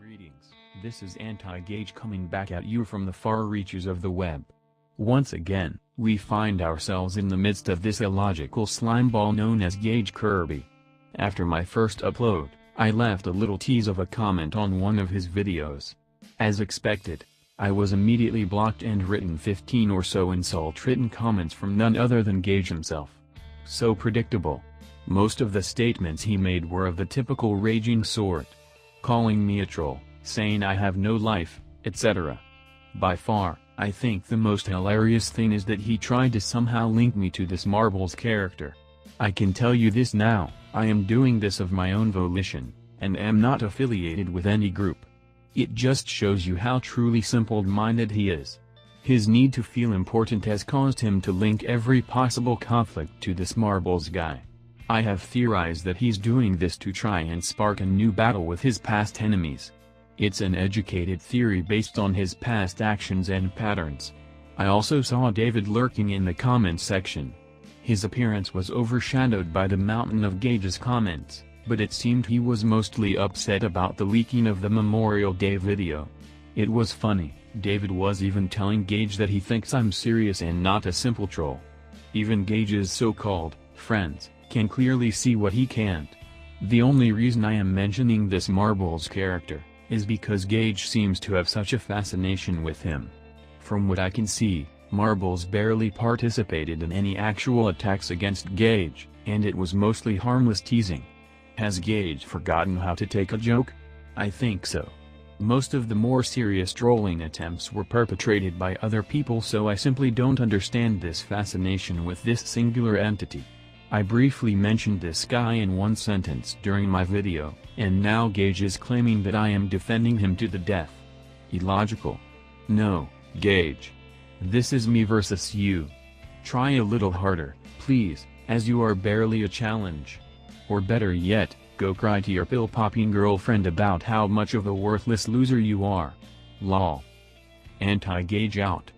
Greetings, this is Anti-Gage coming back at you from the far reaches of the web. Once again, we find ourselves in the midst of this illogical slimeball known as Gage Kirby. After my first upload, I left a little tease of a comment on one of his videos. As expected, I was immediately blocked and written 15 or so insult-ridden comments from none other than Gage himself. So predictable. Most of the statements he made were of the typical raging sort. Calling me a troll, saying I have no life, etc. By far, I think the most hilarious thing is that he tried to somehow link me to this Marbles character. I can tell you this now, I am doing this of my own volition, and am not affiliated with any group. It just shows you how truly simple-minded he is. His need to feel important has caused him to link every possible conflict to this Marbles guy. I have theorized that he's doing this to try and spark a new battle with his past enemies. It's an educated theory based on his past actions and patterns. I also saw David lurking in the comments section. His appearance was overshadowed by the mountain of Gage's comments, but it seemed he was mostly upset about the leaking of the Memorial Day video. It was funny, David was even telling Gage that he thinks I'm serious and not a simple troll. Even Gage's so-called friends can clearly see what he can't. The only reason I am mentioning this Marbles character is because Gage seems to have such a fascination with him. From what I can see, Marbles barely participated in any actual attacks against Gage, and it was mostly harmless teasing. Has Gage forgotten how to take a joke? I think so. Most of the more serious trolling attempts were perpetrated by other people, so I simply don't understand this fascination with this singular entity. I briefly mentioned this guy in one sentence during my video, and now Gage is claiming that I am defending him to the death. Illogical. No, Gage. This is me versus you. Try a little harder, please, as you are barely a challenge. Or better yet, go cry to your pill-popping girlfriend about how much of a worthless loser you are. Lol. Anti-Gage out.